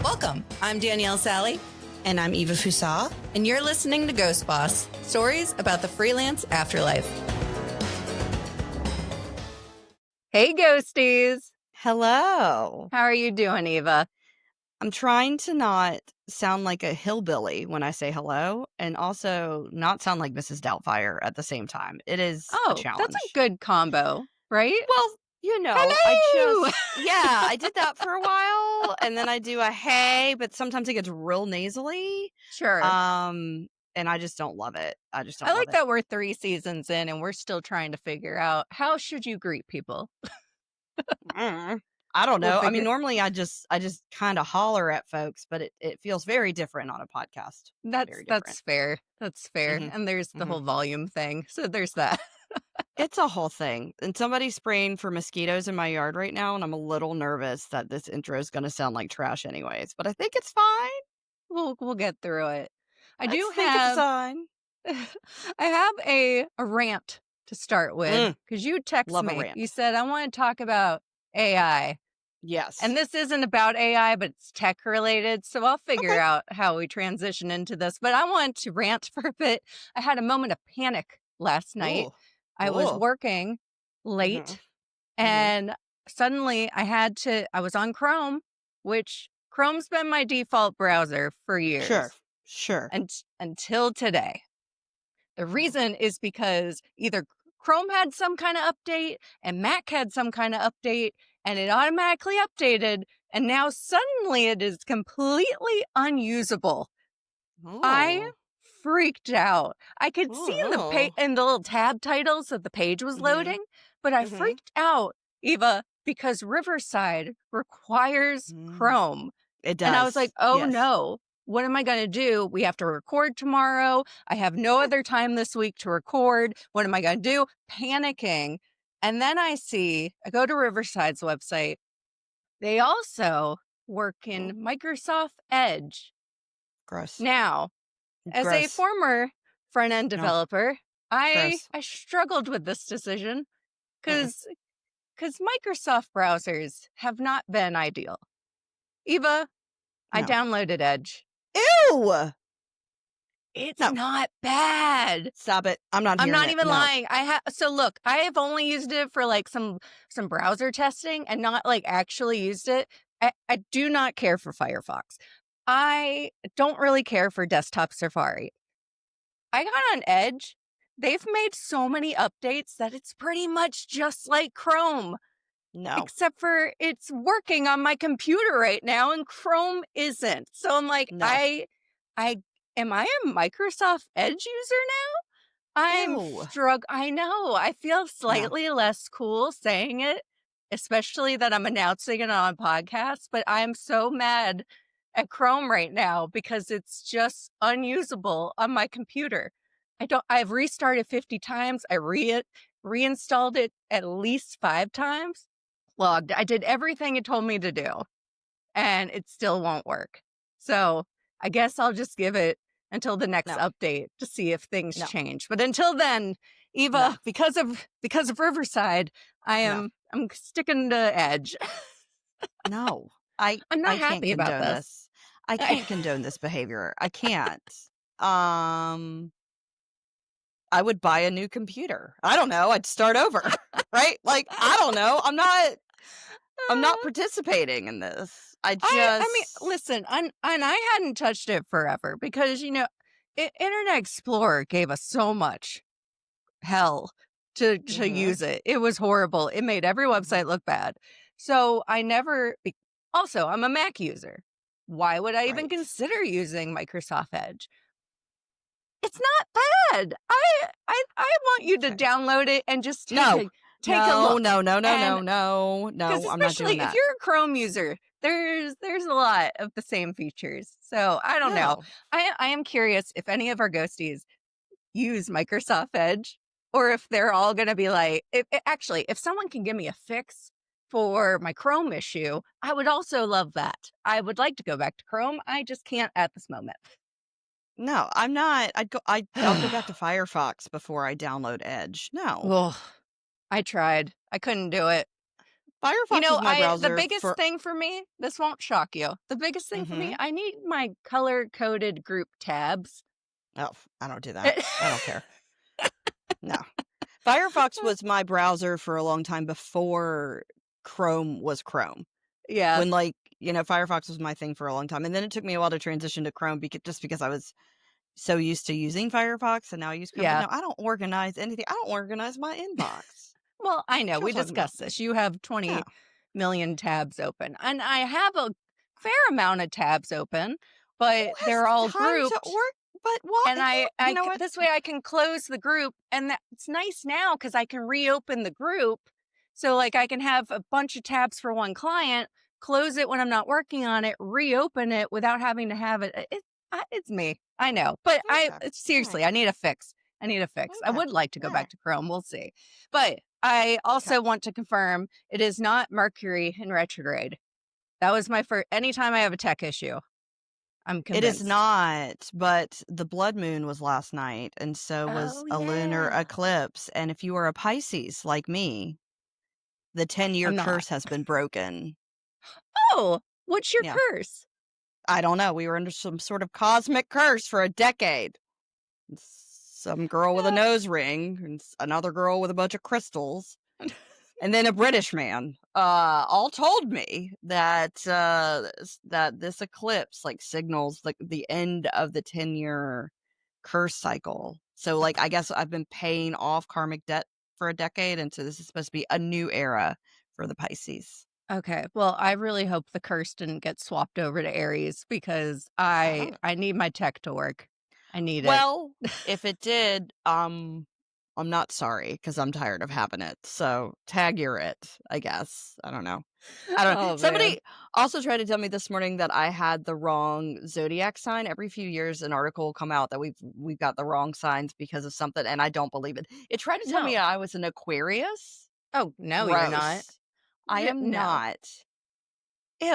Welcome. I'm Danielle Sally. And I'm Eva Fusa. And you're listening to Ghost Boss, stories about the freelance afterlife. Hey, ghosties. Hello. How are you doing, Eva? I'm trying to not sound like a hillbilly when I say hello, and also not sound like Mrs. Doubtfire at the same time. It is a challenge. That's a good combo, right? Well, you know, Hello! I did that for a while, and then I do a hey, but sometimes it gets real nasally. Sure. And I just don't love it. I like that we're 3 seasons in and we're still trying to figure out how should you greet people. I don't know. I mean, normally I just kind of holler at folks, but it feels very different on a podcast. That's fair. That's fair. Mhm. And there's the whole volume thing. So there's that. It's a whole thing. And somebody's spraying for mosquitoes in my yard right now, and I'm a little nervous that this intro is going to sound like trash anyways, but I think it's fine. We'll get through it. I think do it's have fine. I have a rant to start with because you text Love a me. rant. You said I want to talk about AI. Yes. And this isn't about AI, but it's tech related. So I'll figure out how we transition into this. But I wanted to rant for a bit. I had a moment of panic last night. Ooh. I was working late and suddenly I was on Chrome, which Chrome's been my default browser for years. Sure. And until today. The reason is because either Chrome had some kind of update and Mac had some kind of update and it automatically updated. And now suddenly it is completely unusable. Ooh. I freaked out. I could see in the little tab titles that the page was loading, but I freaked out, Eva, because Riverside requires Chrome. It does. And I was like, oh no. What am I going to do? We have to record tomorrow. I have no other time this week to record. What am I going to do? Panicking. And then I go to Riverside's website. They also work in Microsoft Edge. Gross. Now, as a former front-end developer, I struggled with this decision because Microsoft browsers have not been ideal. Eva, I downloaded Edge. Ew! It's not bad. Stop it. I'm not even lying. So look, I have only used it for like some browser testing and not like actually used it. I do not care for Firefox. I don't really care for desktop Safari. I got on Edge. They've made so many updates that it's pretty much just like Chrome. No. Except for it's working on my computer right now and Chrome isn't. So I'm like, am I a Microsoft Edge user now? I know. I feel slightly less cool saying it, especially that I'm announcing it on podcasts, but I'm so mad at Chrome right now because it's just unusable on my computer. I've restarted 50 times. I reinstalled it at least 5 times. Logged. I did everything it told me to do, and it still won't work. So I guess I'll just give it until the next update to see if things change. But until then, Eva, because of Riverside, I'm sticking to Edge. No, I'm not happy about this. I can't condone this behavior. I can't. I would buy a new computer. I don't know. I'd start over, right? Like, I don't know. I'm not participating in this. I mean, listen, and I hadn't touched it forever because, Internet Explorer gave us so much hell to use it. It was horrible. It made every website look bad. So also, I'm a Mac user. Why would I even consider using Microsoft Edge? It's not bad. I want you to download it and just take a look. No. I'm not doing that. If you're a Chrome user, there's a lot of the same features. So I don't know. I am curious if any of our ghosties use Microsoft Edge or if they're all going to be like, if someone can give me a fix for my Chrome issue, I would also love that. I would like to go back to Chrome. I just can't at this moment. No, I'm not. I'll go back to Firefox before I download Edge. No. Well, I tried. I couldn't do it. Firefox is my The browser biggest for thing for me, this won't shock you. The biggest thing for me, Mhm. I need my color-coded group tabs. Oh, I don't do that. I don't care. No. Firefox was my browser for a long time before Chrome was Chrome. Yeah, When, Firefox was my thing for a long time, and then it took me a while to transition to Chrome just because I was so used to using Firefox, and now I use Chrome, but yeah. no, I don't organize anything. I don't organize my inbox. Well, I know, What y'all we talking about? discussed this. You have Yeah. 20,000,000 tabs open, and I have a fair amount of tabs open, Who but has they're all time to grouped, but what and who you know what? this way I can close the group, and it's nice now because I can reopen the group. So, like, I can have a bunch of tabs for one client, close it when I'm not working on it, reopen it without having to have it's me. I know, but Okay. Alright. seriously, I need a fix. I need a fix. I Okay. would like to go back Alright. to Chrome. We'll see. But I Okay. also want to confirm it is not Mercury in retrograde. That was my first anytime I have a tech issue, I'm It is convinced. not, but the blood moon was last night, and so was Oh, a lunar yeah. eclipse, and if you are a Pisces like me, the 10-year I'm not. curse has been broken. Oh, what's your Yeah. curse? I don't know, we were under some sort of cosmic curse for a decade. Some girl with a Yeah. nose ring, and another girl with a bunch of crystals, and then a British man, all told me that, that this eclipse, signals, the end of the 10-year curse cycle. So, I guess I've been paying off karmic debt for a decade, and so this is supposed to be a new era for the Pisces. Okay. Well, I really hope the curse didn't get swapped over to Aries because I don't I need my tech to work. I need it. Well, if it did, I'm not sorry because 'cause I'm tired of having it. So, tag you're it, I guess. I don't know. I don't know. Oh, man. Somebody also tried to tell me this morning that I had the wrong zodiac sign. Every few years, an article will come out that we've got the wrong signs because of something, and I don't believe it. It tried to tell me No. I was an Aquarius. Oh, no, you're not. Gross. I am No, not.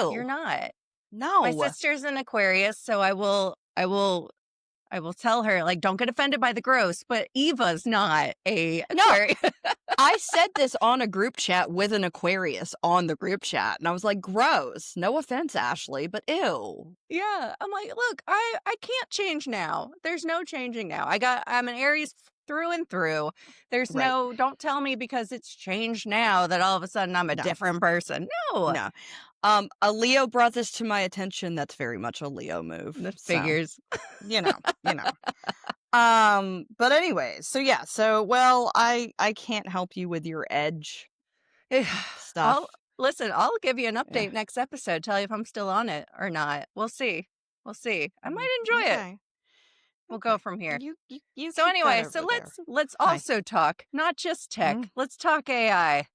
you're Ew. not. My No. sister's an Aquarius, so I will tell her, like, don't get offended by the gross, but Eva's not a No. Aquarius. I said this on a group chat with an Aquarius on the group chat, and I was like, "Gross. No offense, Ashley, but ew." Yeah. I'm like, look, I can't change now. There's no changing now. I'm an Aries through and through. Right. Don't tell me because it's changed now that all of a sudden I'm a No. different person. No. No. A Leo brought this to my attention. That's very much a Leo move. The So, figures. you know. But anyway, so yeah, well, I can't help you with your edge I'll stuff. listen, I'll give you an Yeah. update next episode, tell you if I'm still on it or not. We'll see. We'll see. I Mm, might enjoy it. okay. We'll go Okay. from here. You So keep that anyway, so over there. let's Hi. also talk, not just tech. Mm, Let's talk AI.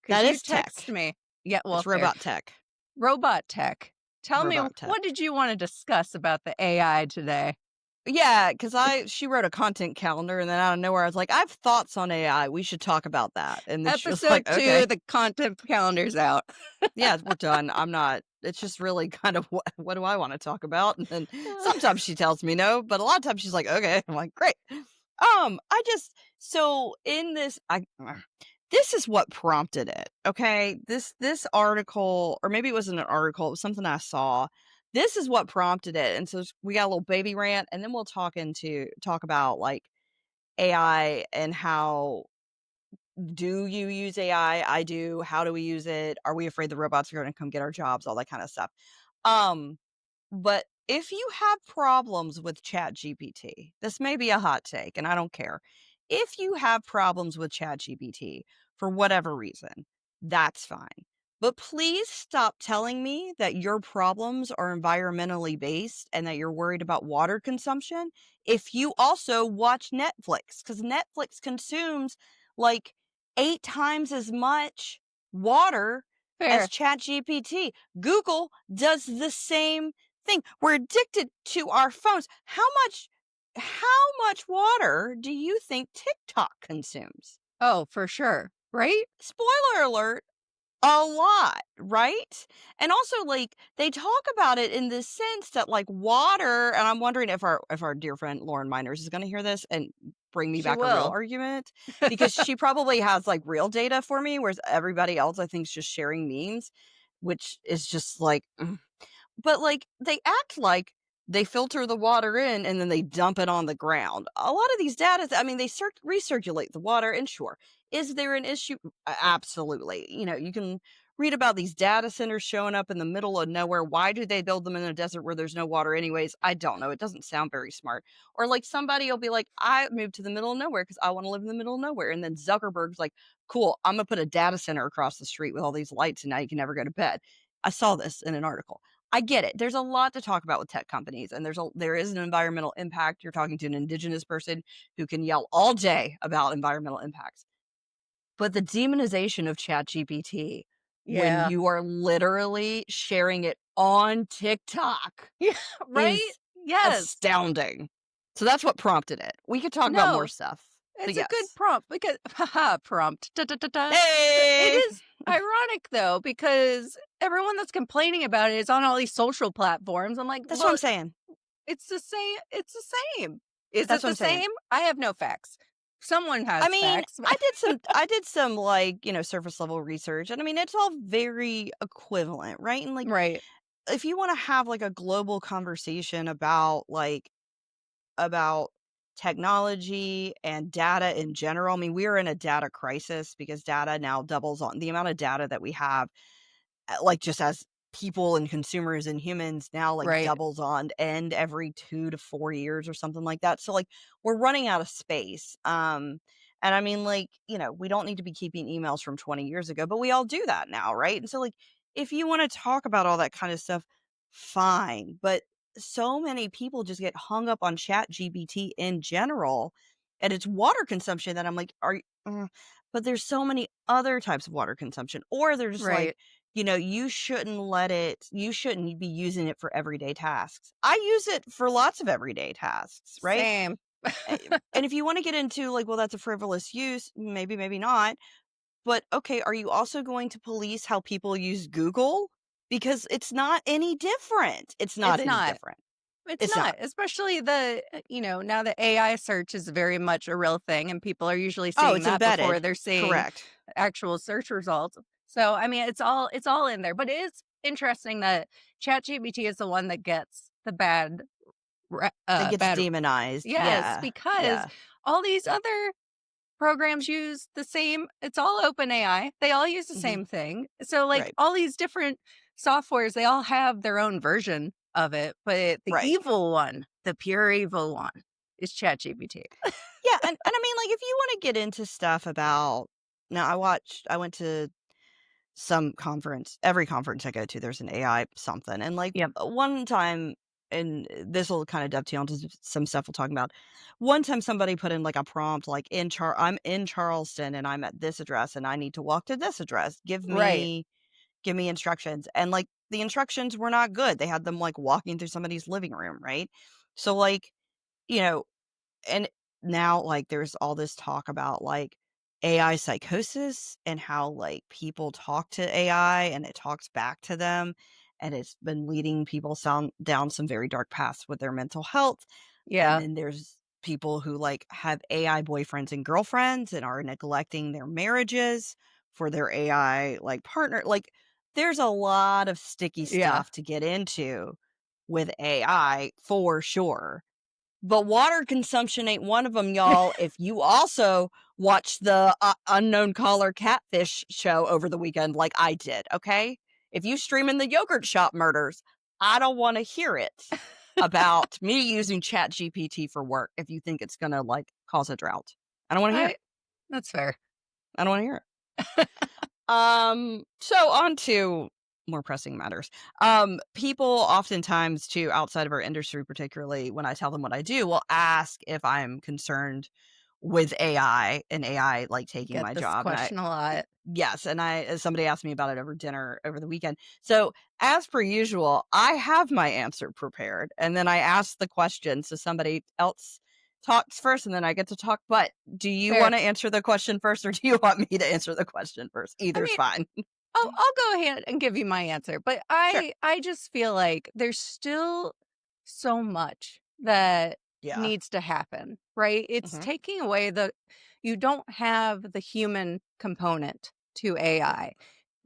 Because that you is text tech. me. Yeah, well, It's fair. robot tech. Robot tech. Tell me, Robot tech. what did you want to discuss about the AI today? Yeah, because she wrote a content calendar, and then out of nowhere, I was like, "I have thoughts on AI. We should talk about that." And then she was Episode like, 2, "Okay, the content calendar's out. yeah, we're done. I'm not." It's just really kind of what do I want to talk about? And then sometimes she tells me no, but a lot of times she's like, "Okay." I'm like, "Great." I just so in this, this is what prompted it. Okay, this article, or maybe it wasn't an article, it was something I saw. This is what prompted it, and so we got a little baby rant, and then we'll talk about AI and how do you use AI? I do. How do we use it? Are we afraid the robots are going to come get our jobs? All that kind of stuff. Um, but if you have problems with ChatGPT, this may be a hot take, and I don't care. If you have problems with ChatGPT for whatever reason, that's fine. But please stop telling me that your problems are environmentally based and that you're worried about water consumption if you also watch Netflix, because Netflix consumes like 8 times as much water as Fair. ChatGPT. Google does the same thing. We're addicted to our phones. How much water do you think TikTok consumes? Oh, for sure. Right? Spoiler alert, a lot, right? And also they talk about it in this sense that water, and I'm wondering if our dear friend Lauren Miners is going to hear this, and bring me She back a real will. argument because she probably has, like, real data for me, whereas everybody else, I think, is just sharing memes, which is just like, but, like, they act like they filter the water in and then they dump it on the ground. A lot of these data, I mean, they recirculate the water, and sure, is there an issue? Absolutely. You know, you can read about these data centers showing up in the middle of nowhere. Why do they build them in a desert where there's no water anyways? I don't know. It doesn't sound very smart. Or like somebody will be like, I moved to the middle of nowhere because I want to live in the middle of nowhere. And then Zuckerberg's like, cool, I'm going to put a data center across the street with all these lights and now you can never go to bed. I saw this in an article. I get it. There's a lot to talk about with tech companies, and there is an environmental impact. You're talking to an indigenous person who can yell all day about environmental impacts. But the demonization of ChatGPT when Yeah. you are literally sharing it on TikTok Yeah, right? is Yes. astounding. So that's what prompted it. We could talk about more No, stuff, but it's a good yes. prompt because haha, prompt. Da, da, da, da. It Hey! is ironic though because everyone that's complaining about it is on all these social platforms. I'm like, That's what I'm look, saying. it's the same. It's the same. Is That's it what the I'm saying. same? I have no facts. Someone I has mean, facts. I did some, like, surface level research, and I mean, it's all very equivalent, right? And, like, Right, if you wanna have, like, a global conversation about technology and data in general, I mean, we are in a data crisis because data now doubles on the amount of data that we have, like, just as people and consumers and humans now, like, right. doubles on end every 2 to 4 years or something like that, so, like, we're running out of space, and I mean, like, we don't need to be keeping emails from 20 years ago, but we all do that now, right? And so, like, if you wanna talk about all that kinda stuff, fine, but so many people just get hung up on ChatGPT in general, and its water consumption that I'm like, but there's so many other types of water consumption, or they're just like, Right. you shouldn't be using it for everyday tasks. I use it for lots of everyday tasks, right? Same. And if you want to get into like, well, that's a frivolous use, maybe, maybe not. But okay, are you also going to police how people use Google? Because it's not any different. It's not It's any not. different. It's It's not. not, especially now the AI search is very much a real thing and people are usually Oh, seeing it's that before embedded. they're seeing Correct. actual search results. So, I mean, it's all in there, but it is interesting that ChatGPT is the one that gets the It gets bad demonized. yes, Yeah. because Yeah. all these other programs use the same it's all OpenAI. They all use the Hmm. same thing. So, like, Right. all these different softwares, they all have their own version of it, but the Right. evil one, the pure evil one is ChatGPT. Yeah, and I mean, like, if you wanna get into stuff about now I went to some conference every conference I go to, there's an AI something, and, like, Yep. one time and this'll kinda dovetail into some stuff we'll talk about. One time somebody put in, like, a prompt, like, I'm in Charleston, and I'm at this address, and I need to walk to this address. Right. Give me instructions, and, like, the instructions were not good. They had them, like, walking through somebody's living room, right? So, like, you know and now, like, there's all this talk about, like, AI psychosis and how, like, people talk to AI and it talks back to them, and it's been leading people down some very dark paths with their mental health, and Yeah. then there's people who, like, have AI boyfriends and girlfriends and are neglecting their marriages for their AI, like, partner like, there's a lot of sticky Yeah. stuff to get into with AI for sure. But water consumption ain't one of them, y'all. If you also watch the, Unknown Caller Catfish show over the weekend like I did, okay? If you streaming the yogurt shop murders, I don't wanna hear it about me using ChatGPT for work if you think it's gonna, like, cause a drought. I don't wanna hear it. I That's fair. I don't wanna hear it. So on to more pressing matters. People oftentimes too, outside of our industry, particularly when I tell them what I do, will ask if I'm concerned with AI and AI like taking Get my this job. And question a lot. yes, and somebody asked me about it over dinner over the weekend. So as per usual, I have my answer prepared, and then I ask the question so somebody else talks first, and then I get to talk. But do you Fair. want to answer the question first, or do you want me to answer the question first? I Either's mean, fine. I'll go ahead and give you my answer, but Sure. I just feel like there's still so much that Yeah. needs to happen, right? It's Mhm. taking away you don't have the human component to Yep. AI.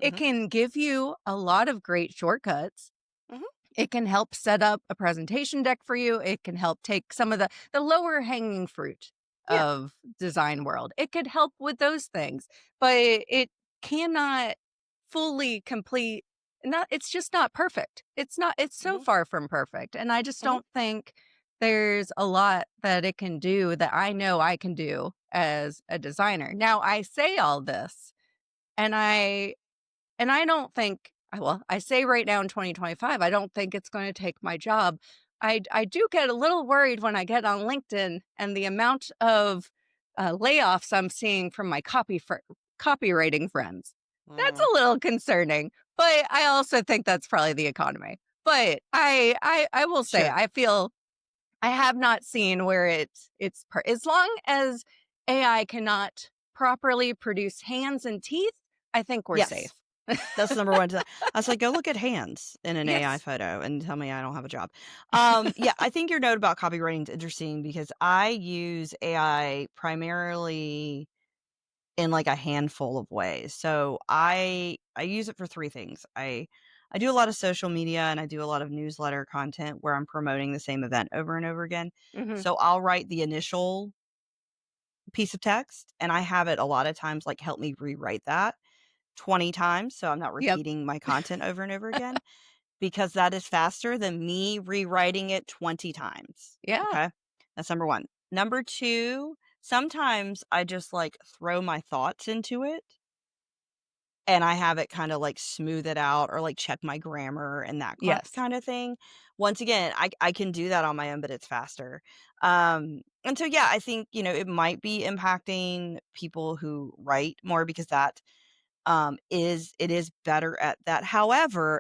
It Mhm. can give you a lot of great shortcuts. Mhm. It can help set up a presentation deck for you. It can help take some of the lower hanging fruit Yeah. of design world. It could help with those things, but it cannot fully complete not it's just not perfect. It's so Mhm. far from perfect. And I just Mhm. don't think there's a lot that it can do that I know I can do as a designer. Now I say all this and I don't think well, I say right now in 2025, I don't think it's gonna take my job. I do get a little worried when I get on LinkedIn and the amount of, layoffs I'm seeing from my copywriting friends. That's Mm. a little concerning, but I also think that's probably the economy. But I will say, Sure. I feel I have not seen where as long as AI cannot properly produce hands and teeth, I think we're Yes. safe. That's number 1 I was like, "Go look at hands in an AI Yes. photo and tell me I don't have a job." Yeah, I think your note about copywriting is interesting because I use AI primarily in, like, a handful of ways. So I use it for 3 things. I do a lot of social media and I do a lot of newsletter content where I'm promoting the same event over and over again. Mhm. So I'll write the initial piece of text, and I have it a lot of times, like, help me rewrite that 20 times, so I'm not Yep. repeating my content over and over again, because that is faster than me rewriting it 20 times, Yeah. okay? That's number 1. Number 2, sometimes I just, like, throw my thoughts into it, and I have it kinda, like, smooth it out or, like, check my grammar and that Yes. kinda thing. Once again, I can do that on my own, but it's faster. And so, yeah, I think, it might be impacting people who write more because that it is better at that. However,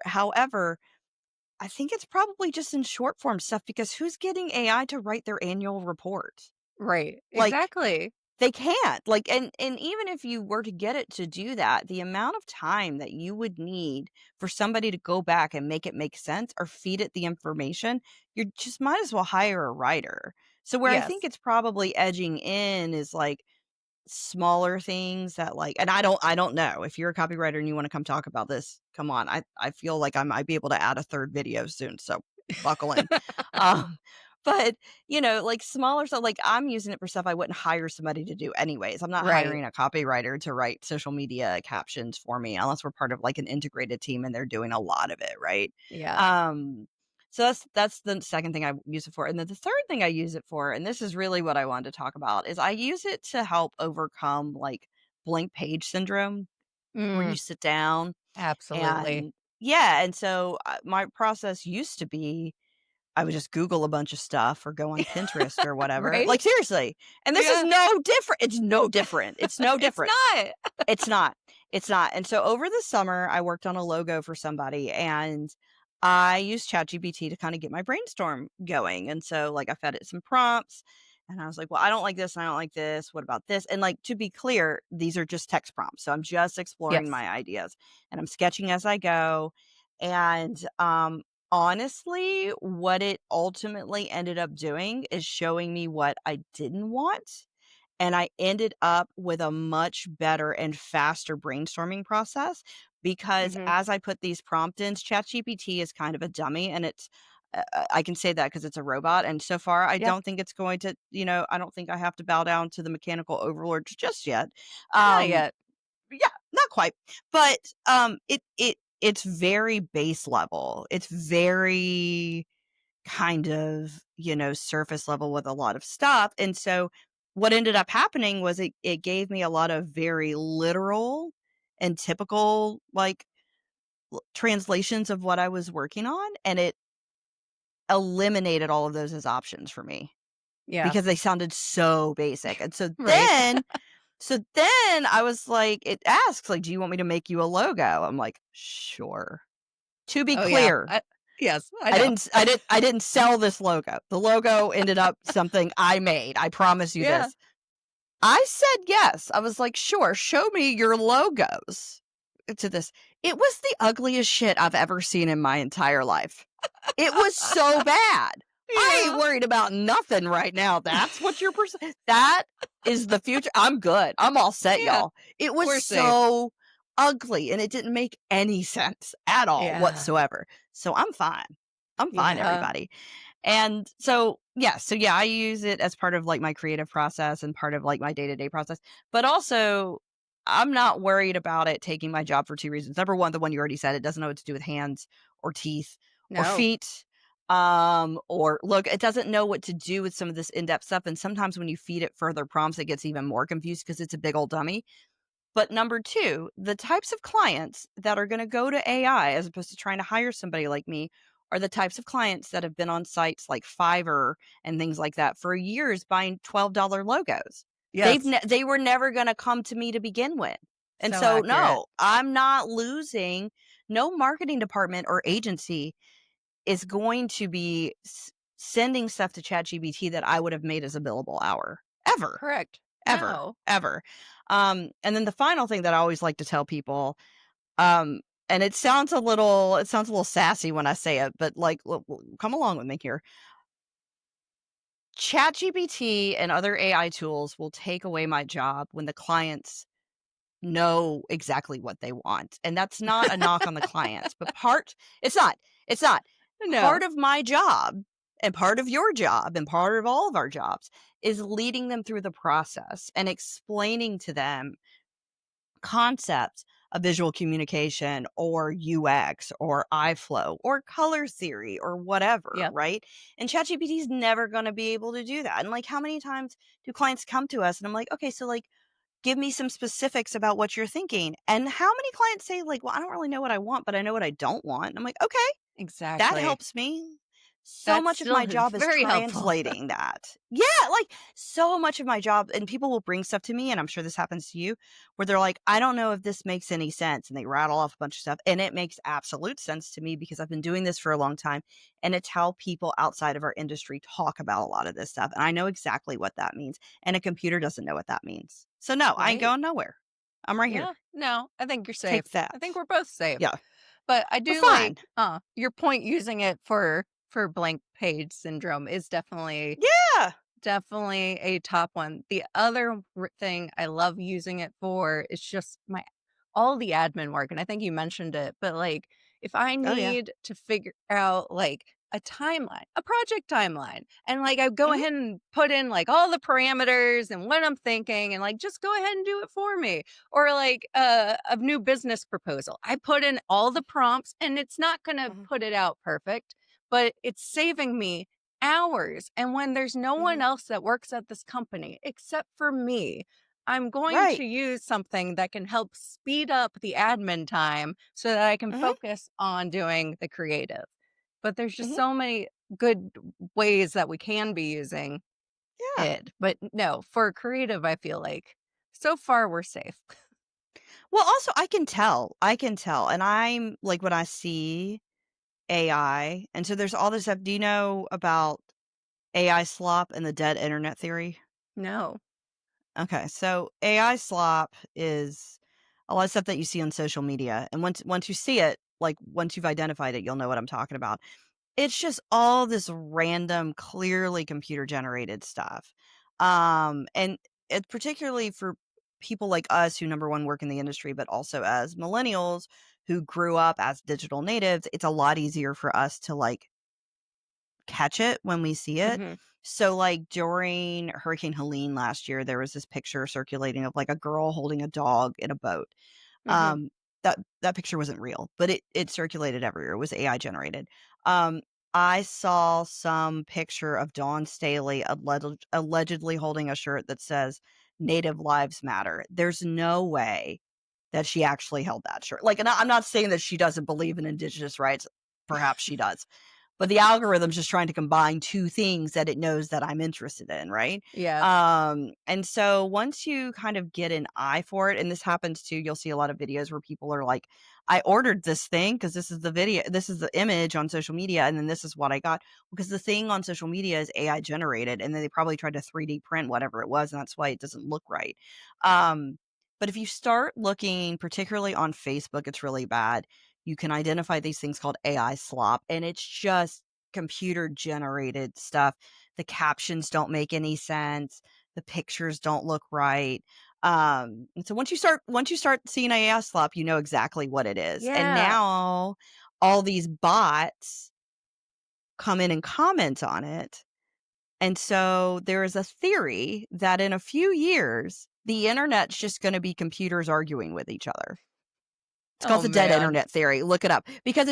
I think it's probably just in short form stuff because who's getting AI to write their annual report? Right. Like, Exactly. they can't. Like, and even if you were to get it to do that, the amount of time that you would need for somebody to go back and make it make sense or feed it the information, you just might as well hire a writer. So where I think Yes. it's probably edging in is like smaller things that, like, and I don't know. If you're a copywriter and you wanna come talk about this, come on. I feel like I might be able to add a 3rd video soon, so buckle in. Um, but, like, smaller stuff, like, I'm using it for stuff I wouldn't hire somebody to do anyways. I'm not Right. hiring a copywriter to write social media captions for me unless we're part of, like, an integrated team and they're doing a lot of it, right? Yeah. Um, so that's the second thing I use it for, and then the third thing I use it for, and this is really what I wanted to talk about, is I use it to help overcome, like, blank page syndrome, where you Mm, sit down absolutely. and yeah, and so, my process used to be I would just Google a bunch of stuff or go on Pinterest or whatever, Right? like, seriously, and this is Yeah. no different. It's no different. It's no It's different. not. It's not. It's not, and so over the summer, I worked on a logo for somebody, and I used ChatGPT to kinda get my brainstorm going, and so, like, I fed it some prompts, and I was like, "Well, I don't like this, and I don't like this. What about this?" And, like, to be clear, these are just text prompts, so I'm just exploring Yes. my ideas, and I'm sketching as I go, and, honestly, what it ultimately ended up doing is showing me what I didn't want, and I ended up with a much better and faster brainstorming process because Mhm. as I put these prompt ins, ChatGPT is kind of a dummy and I can say that because it's a robot. And so far, I Yep. don't think it's going to, I don't think I have to bow down to the mechanical overlords just yet. Not Um, yet. yeah, not quite. But it's very base level. It's very kind of, surface level with a lot of stuff. And so what ended up happening was it gave me a lot of very literal and typical like translations of what I was working on and it eliminated all of those as options for me Yeah. because they sounded so basic. And so Right. then I was like it asks like do you want me to make you a logo? I'm like, "Sure." To be Oh, yeah. clear, Yes, I I know. didn't I didn't sell this logo. The logo ended up something I made, I promise you Yeah. this. I said yes. I was like, "Sure, show me your logos." To this. It was the ugliest shit I've ever seen in my entire life. It was so bad. I ain't Yeah. worried about nothing right now. That's what your that is the future. I'm good. I'm all set, Yeah. y'all. It was We're safe. so ugly and it didn't make any sense at all Yeah. whatsoever. So I'm fine. I'm fine, Yeah. everybody. And so yeah, I use it as part of like my creative process and part of like my day-to-day process. But also I'm not worried about it taking my job for two reasons. Number one, the one you already said, it doesn't know what to do with hands or teeth or No. feet. Or look, it doesn't know what to do with some of this in-depth stuff. And sometimes when you feed it further prompts, it gets even more confused because it's a big old dummy. But number two, the types of clients that are going to go to AI as opposed to trying to hire somebody like me are the types of clients that have been on sites like Fiverr and things like that for years buying $12 logos. Yes. They were never going to come to me to begin with. And So so accurate. no, I'm not losing. No marketing department or agency is going to be sending stuff to ChatGPT that I would have made as a billable hour ever. Correct. Ever, No. ever. And then the final thing that I always like to tell people, um, and it sounds a little sassy when I say it, but like, come along with me here. ChatGPT and other AI tools will take away my job when the clients know exactly what they want. And that's not a knock on the clients, but it's not, it's not. No. Part of my job and part of your job and part of all of our jobs is leading them through the process and explaining to them concepts of visual communication or UX or iFlow or color theory or whatever, Yep. right? And ChatGPT is never going to be able to do that. And like, how many times do clients come to us and I'm like, okay, so like, give me some specifics about what you're thinking. And how many clients say like, well, I don't really know what I want, but I know what I don't want. And I'm like, okay, that Exactly. helps me. So That's much of still my job is very helpful. translating that. Yeah, like so much of my job, and people will bring stuff to me, and I'm sure this happens to you, where they're like, I don't know if this makes any sense. And they rattle off a bunch of stuff. And it makes absolute sense to me because I've been doing this for a long time. And it's how people outside of our industry talk about a lot of this stuff. And I know exactly what that means. And a computer doesn't know what that means. So no, I ain't Right. going nowhere. I'm right here. Yeah. No, I think you're safe. Take I that. think we're both safe. Yeah. But I We're do like fine. your point using it for blank page syndrome is Yeah. definitely a top one. The other thing I love using it for is just my all the admin work, and I think you mentioned it, but like if I Oh yeah. need to figure out like a timeline, a project timeline, and like I go Mhm. ahead and put in like all the parameters and what I'm thinking, and like just go ahead and do it for me, or like a new business proposal. I put in all the prompts, and it's not going to Mhm. put it out perfect, but it's saving me hours. And when there's no one Mhm. else that works at this company except for me, I'm going to Right. use something that can help speed up the admin time so that I can Mhm. focus on doing the creative. But there's just Mhm. so many good ways that we can be using Yeah. it. But no, for creative, I feel like so far we're safe. Well, also I can tell, and I'm like when I see AI, and so there's all this stuff. Do you know about AI slop and the dead internet theory? No. Okay, so AI slop is a lot of stuff that you see on social media, and once you see it, like once you've identified it, you'll know what I'm talking about. It's just all this random, clearly computer generated stuff. And it particularly for people like us who number one work in the industry, but also as millennials who grew up as digital natives, it's a lot easier for us to like catch it when we see it. Hmm. So like during Hurricane Helene last year, there was this picture circulating of like a girl holding a dog in a boat. Hmm. Um, that picture wasn't real, but it circulated everywhere. It was AI generated. Um, I saw some picture of Dawn Staley allegedly holding a shirt that says "Native Lives Matter." There's no way that she actually held that shirt. Like, and I'm not saying that she doesn't believe in Indigenous rights. Perhaps she does, but the algorithm's just trying to combine two things that it knows that I'm interested in, right? Yeah. And so once you kind of get an eye for it, and this happens too, you'll see a lot of videos where people are like, I ordered this thing because this is the video, this is the image on social media, and then this is what I got. Because the thing on social media is AI generated, and then they probably tried to 3D print whatever it was, and that's why it doesn't look right. Um, but if you start looking, particularly on Facebook, it's really bad. You can identify these things called AI slop, and it's just computer generated stuff, the captions don't make any sense, the pictures don't look right. And so once you start seeing AI slop, you know exactly what it is. And Yeah. now all these bots come in and comment on it. And so there is a theory that in a few years, the internet's just going to be computers arguing with each other. It's called Oh, the dead man. internet theory. Look it up because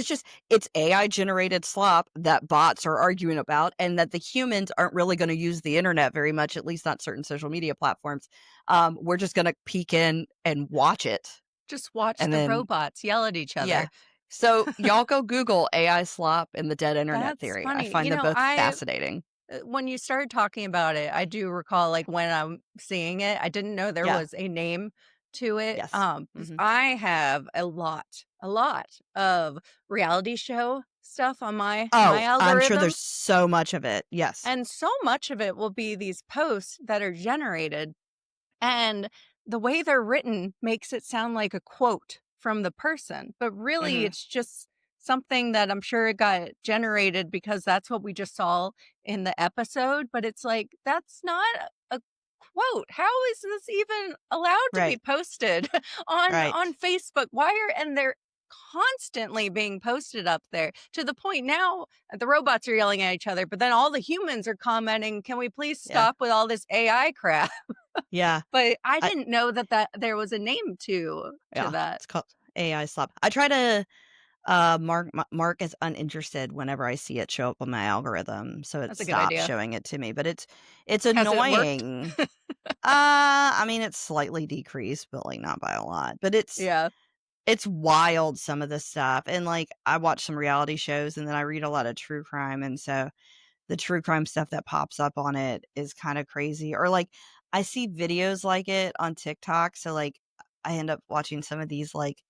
it's AI generated slop that bots are arguing about, and that the humans aren't really going to use the internet very much, at least not certain social media platforms. We're just going to peek in and watch it. Just watch And the then, robots yell at each yeah. other. So y'all go Google AI slop and the dead internet That's theory. I funny. find them both fascinating. When you started talking about it, I do recall, like, when I'm seeing it, I didn't know there Yeah. was a name to it, Yes. 'cause Hmm. I have a lot of reality show stuff on my Oh, I'm sure algorithm, there's so much of it. Yes. and so much of it will be these posts that are generated, and the way they're written makes it sound like a quote from the person, but really Hmm. it's just something that I'm sure it got generated because that's what we just saw in the episode. But it's like, that's not a quote. How is this even allowed to be Right. posted on Right. Facebook? Why are and they're constantly being posted up there to the point now the robots are yelling at each other, but then all the humans are commenting, can we please Yeah. stop with all this AI crap? Yeah. But I I didn't know that there was a name to yeah. that. It's called AI slop. I try to mark as uninterested whenever I see it show up on my algorithm, so it That's a good stops idea. showing it to me. But it's Has it worked? annoying. I mean, it's slightly decreased, but like not by a lot. But Yeah. it's wild some of this stuff. And like I watch some reality shows and then I read a lot of true crime, and so the true crime stuff that pops up on it is kind of crazy. Or like I see videos like it on TikTok, so like I end up watching some of these like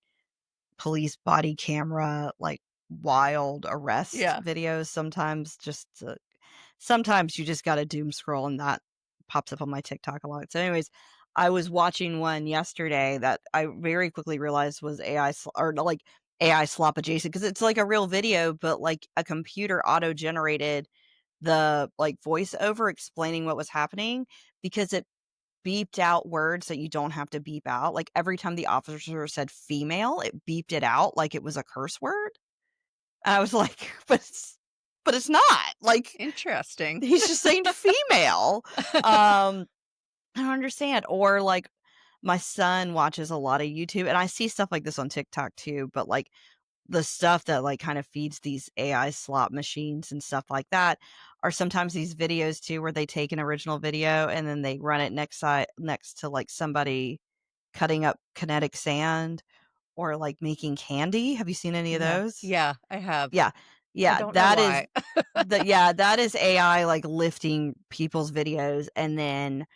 police body camera, like, wild arrest Yeah. videos sometimes sometimes you just gotta doom scroll and that pops up on my TikTok a lot. So anyways, I was watching one yesterday that I very quickly realized was or no, like, AI slop adjacent because it's like a real video, but, like, a computer auto-generated the, like, voiceover explaining what was happening because it beeped out words that you don't have to beep out. Like, every time the officer said "female," it beeped it out like it was a curse word. And I was like, "But it's not." Like, Interesting. he's just saying "female." Um, I don't understand. Or, like, my son watches a lot of YouTube, and I see stuff like this on TikTok too, but, like, the stuff that, like, kind of feeds these AI slot machines and stuff like that are sometimes these videos too where they take an original video and then they run it next to, like, somebody cutting up kinetic sand or, like, making candy. Have you seen any of Yeah. those? Yeah, I have. Yeah. I Yeah, don't know why. that is AI, like, lifting people's videos and then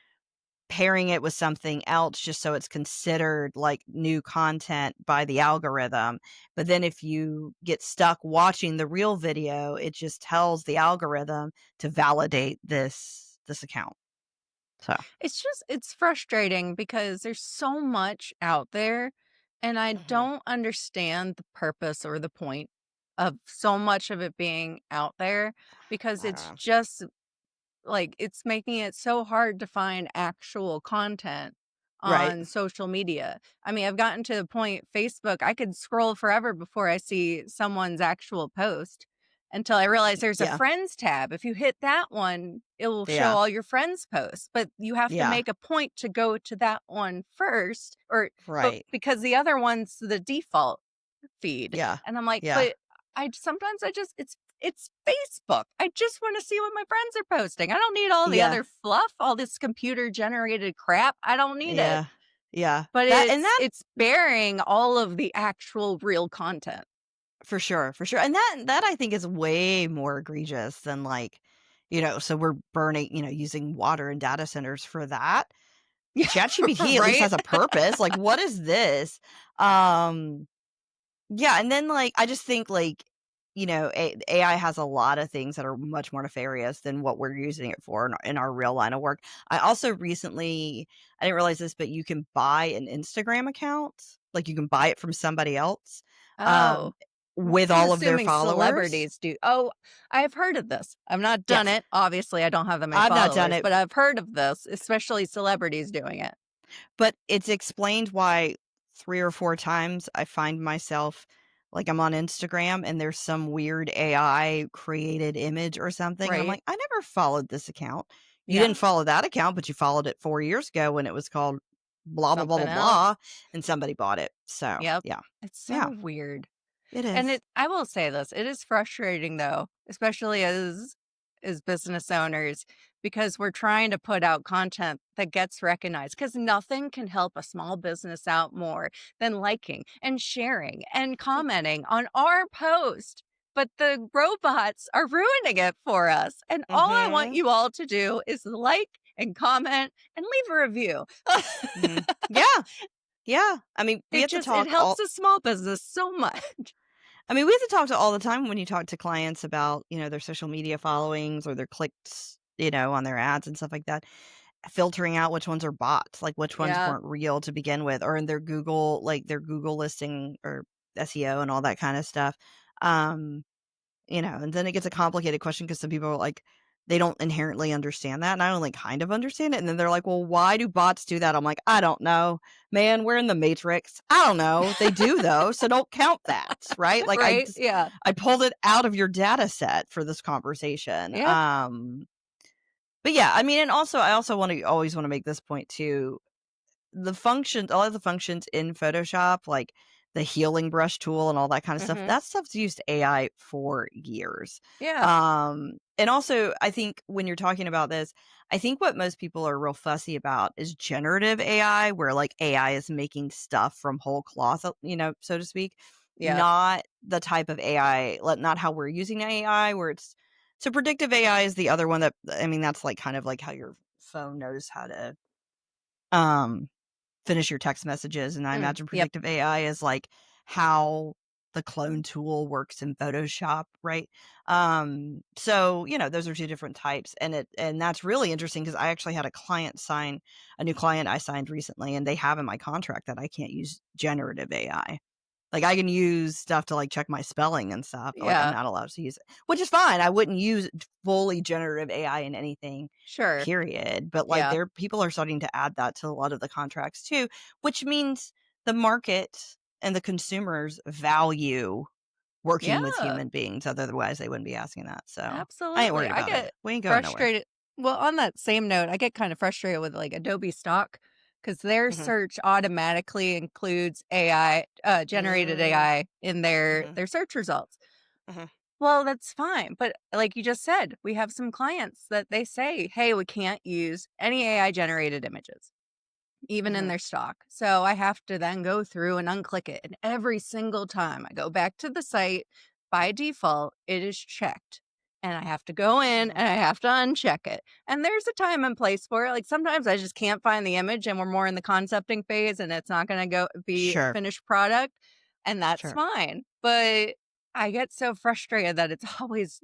pairing it with something else just so it's considered like new content by the algorithm. But then if you get stuck watching the real video, it just tells the algorithm to validate this account. So, It's frustrating because there's so much out there, and I mhm. don't understand the purpose or the point of so much of it being out there because I don't it's know. just like, it's making it so hard to find actual content Right. on social media. I mean, I've gotten to the point Facebook, I could scroll forever before I see someone's actual post until I realize there's a Yeah. friends tab. If you hit that one, it will show Yeah. all your friends' posts, but you have to Yeah. make a point to go to that one first but Right. because the other one's the default feed. Yeah. And I'm like, Yeah. but sometimes I just it's Facebook. I just want to see what my friends are posting. I don't need all the Yeah. other fluff, all this computer generated crap. I don't need it. Yeah. Yeah. But That and that it's bearing all of the actual real content. For sure, for sure, and that I think is way more egregious than, like, so we're burning, using water and data centers for that. Yeah, ChatGPT at least right? has a purpose, like, what is this? Um, yeah, and then, like, I just think, like, AI has a lot of things that are much more nefarious than what we're using it for in our real line of work. I also recently I didn't realize this, but you can buy an Instagram account, like, you can buy it from somebody else, um, Oh. with I'm all of their assuming followers. celebrities do. Oh, I've heard of this. I've not done Yes. it. Obviously, I don't have that many I've not done followers, it, but I've heard of this, especially celebrities doing it. but it's explained why 3 or 4 times I find myself like, I'm on Instagram and there's some weird AI created image or something, and I'm Right. like, "I never followed this account." You Yeah. didn't follow that account, but you followed it 4 years ago when it was called blah, blah, blah, blah, Something else. blah, and somebody bought it. So, Yep. yeah. It's so Yeah, weird. it And is. I will say this, it is frustrating though, especially as business owners, because we're trying to put out content that gets recognized. Because nothing can help a small business out more than liking and sharing and commenting on our post. But the robots are ruining it for us. And all I want Mhm, you all to do is like and comment and leave a review. mhm. Yeah, yeah. I mean, we have to It talk helps all a small business so much. I mean, we have to talk to all the time when you talk to clients about, their social media followings or their clicks, on their ads and stuff like that. Filtering out which ones are bots, like which ones Yeah. weren't real to begin with, or in their Google, like their Google listing or SEO and all that kind of stuff. Um, and then it gets a complicated question because some people are like, they don't inherently understand that. And I only kind of understand it. And then they're like, well, why do bots do that? I'm like, I don't know. Man, we're in the matrix. I don't know. They do though. So don't count that. Right. Like Right? Yeah. I pulled it out of your data set for this conversation. Yeah. But yeah, I mean, and also I also always want to make this point too. The functions, all of the functions in Photoshop, like the healing brush tool and all that kind of stuff, Mhm. that stuff's used AI for years. Yeah. And also I think when you're talking about this, I think what most people are real fussy about is generative AI, where like AI is making stuff from whole cloth, so to speak, Yeah. not the type of AI, not how we're using AI, where it's so predictive AI is the other one that I mean, that's like kind of like how your phone knows how to um finish your text messages, and I imagine Yep. predictive AI is like how the clone tool works in Photoshop, right? So, those are 2 different types, and that's really interesting because I actually had a new client I signed recently, and they have in my contract that I can't use generative AI. Like, I can use stuff to, like, check my spelling and stuff, but, like, I'm Yeah. not allowed to use it, which is fine. I wouldn't use fully generative AI in anything, Sure. period, but, like, Yeah. people are starting to add that to a lot of the contracts too, which means the market and the consumers value working with Yeah. human beings, otherwise they wouldn't be asking that, so I ain't Absolutely. worried I about it. get We ain't going nowhere. frustrated. Well, on that same note, I get kind of frustrated with like Adobe stock because their Mhm. search automatically includes AI, generated Mm. AI in Mhm. their search results. Mhm. Well, that's fine. But like you just said, we have some clients that they say, hey, we can't use any AI generated images even in Mhm. their stock. So I have to then go through and unclick it. And every single time I go back to the site, by default, it is checked. And I have to go in Mhm. and I have to uncheck it. And there's a time and place for it. Like sometimes I just can't find the image and we're more in the concepting phase and it's not going to go be a Sure. finished product. And that's Sure. fine. But I get so frustrated that it's always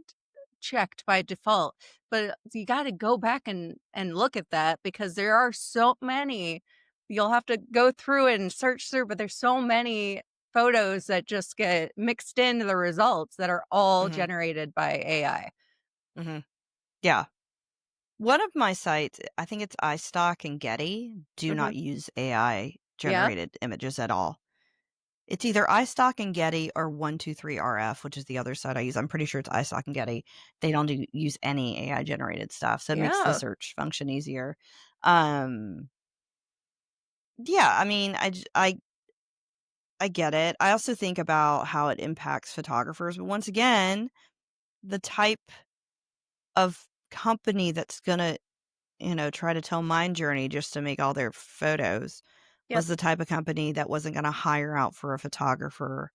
checked by default. But you got to go back and look at that because there are so many. You'll have to go through it and search through, but there's so many photos that just get mixed into the results that are all Mhm. generated by AI. Mhm. Yeah. One of my sites, I think it's iStock and Getty, do Mhm. not use AI Yeah. generated images at all. It's either iStock and Getty or 123RF, which is the other site I use. I'm pretty sure it's iStock and Getty. They don't use any AI generated stuff, so it makes the Yeah. search function easier. Um, yeah, I mean, I get it. I also think about how it impacts photographers, but once again, the type of company that's gonna try to tell my journey just to make all their photos Yep. was the type of company that wasn't gonna hire out for a photographer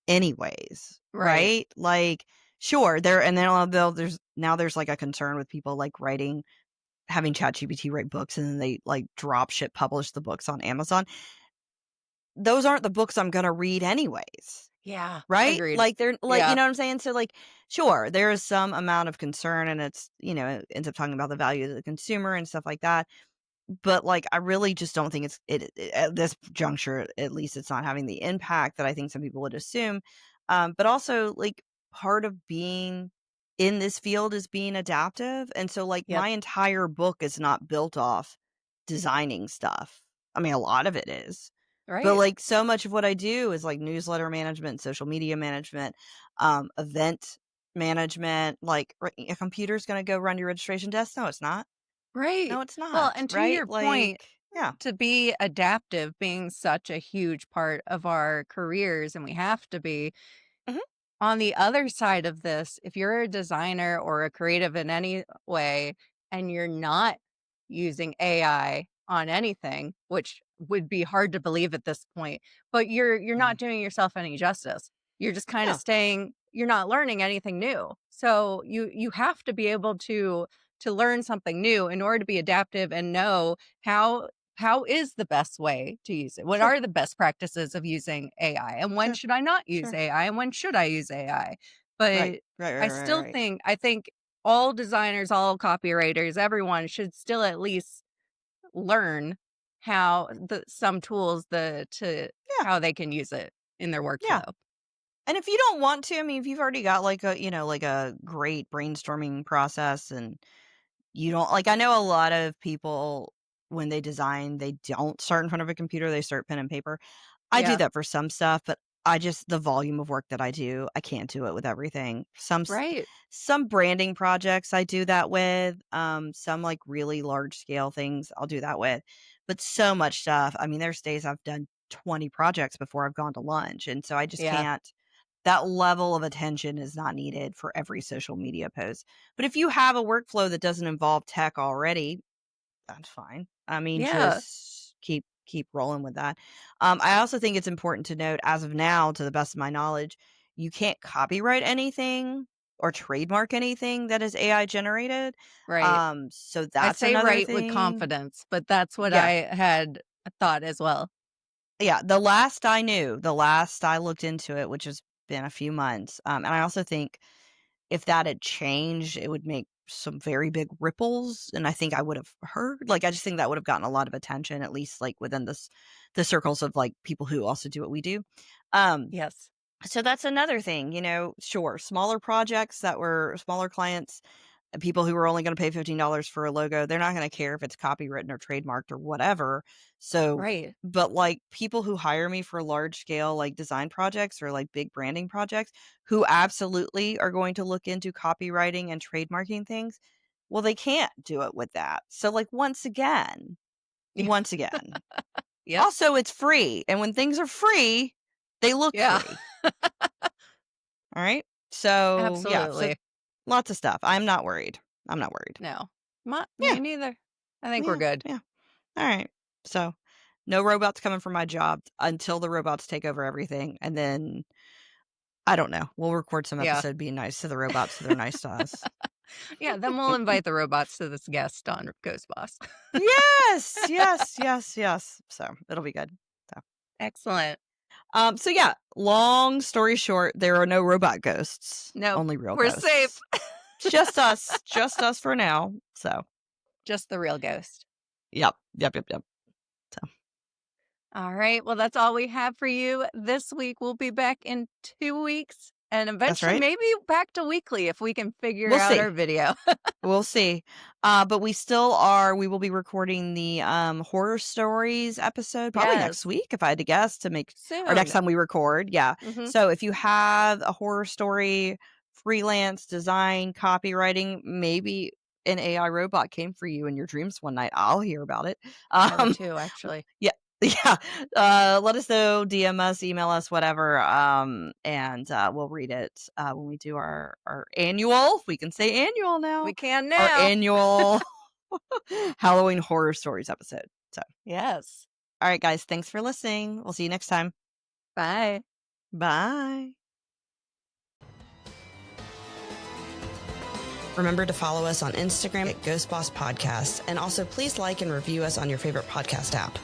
anyways, Right. right? Like, sure, there and then there's like a concern with people like having ChatGPT write books and then they like drop ship publish the books on Amazon. Those aren't the books I'm gonna read anyways. Yeah. Right? Agreed. Like, they're like, you Yeah. know what I'm saying? So, like, sure, there is some amount of concern and it ends up talking about the value of the consumer and stuff like that. But, like, I really just don't think it at this juncture, at least it's not having the impact that I think some people would assume. But also, like, part of being in this field is being adaptive. And so, like, Yep. my entire book is not built off designing stuff. I mean, a lot of it is. But, Right. like, so much of what I do is, like, newsletter management, social media management, event management. Like, a computer's gonna go run your registration desk? No, it's not. Right. No, it's Well, not, and to right? your point, Like, yeah. to be adaptive being such a huge part of our careers, and we have to be, Mhm. on the other side of this, if you're a designer or a creative in any way and you're not using AI on anything, which would be hard to believe at this point, but you're Mm. not doing yourself any justice. You're just kind of No. staying, you're not learning anything new. So you have to be able to learn something new in order to be adaptive and know how is the best way to use it? What Sure. are the best practices of using AI? And when Sure. should I not use Sure. AI? And when should I use AI? Right. But Right, I right, right, still right. think all designers, all copywriters, everyone should still at least learn how some tools to Yeah. how they can use it in their Yeah. workflow. And if you don't want to, I mean, if you've already got like a, like a great brainstorming process and you don't like, I know a lot of people when they design, they don't start in front of a computer, they start pen and paper. I do Yeah, that for some stuff, but the volume of work that I do, I can't do it with everything. right. Some branding projects I do that with, some like really large scale things I'll do that with. But so much stuff. I mean, there's days I've done 20 projects before I've gone to lunch. And so I just Yeah. can't, that level of attention is not needed for every social media post. But if you have a workflow that doesn't involve tech already, that's fine. I mean, Yeah. just keep rolling with that. I also think it's important to note, as of now, to the best of my knowledge, you can't copyright anything or trademark anything that is AI generated. Right. So I that's say another right with thing. confidence, but that's what Yeah. I had thought as well. Yeah, the last I knew, the last I looked into it, which has been a few months, and I also think if that had changed, it would make some very big ripples, and I think I would have heard, like, I just think that would have gotten a lot of attention, at least, like, within the circles of, like, people who also do what we do. Um, Yes. so that's another thing, sure, smaller projects that were smaller clients, people who are only gonna pay $15 for a logo, they're not gonna care if it's copywritten or trademarked or whatever. So, Right. but, like, people who hire me for large scale, like, design projects or, like, big branding projects, who absolutely are going to look into copywriting and trademarking things, well, they can't do it with that. So, like, once again. Yep. Also, it's free, and when things are free, they look Yeah. free, alright? So, yeah, so Absolutely. lots of stuff. I'm not worried. I'm not worried. No. Yeah, Me neither. I think we're yeah, good. yeah. Alright. So, no robots coming from my job until the robots take over everything, and then, I don't know, we'll record some Yeah. episode being nice to the robots so they're nice to us. Yeah, then we'll invite the robots to this guest on Ghost Boss. Yes! Yes, yes, yes. So, it'll be good. So, Excellent. so yeah, long story short, there are no robot ghosts, Nope. only real We're safe. ghosts. Just us for now. So, Just the real ghost. yep, yep, yep, yep. So, All right. Well, that's all we have for you this week. We'll be back in 2 weeks and that's eventually right. maybe back to weekly if we can figure We'll out our see. video. We'll see. But we will be recording the horror stories episode probably next Yes. week, if I had to guess, to make or next Soon. time we record. Yeah. Hmm. So if you have a horror story, freelance design, copywriting, maybe an AI robot came for you in your dreams one night, I'll hear about it. I would Um too, actually. yeah. Yeah. Let us know, DM us, email us, whatever. And we'll read it when we do our annual. We can say annual now. We can Our now. annual Halloween horror stories episode. So, Yes. all right, guys, thanks for listening. We'll see you next time. Bye. Bye. Remember to follow us on Instagram at Ghost Boss Podcast, and also please like and review us on your favorite podcast app.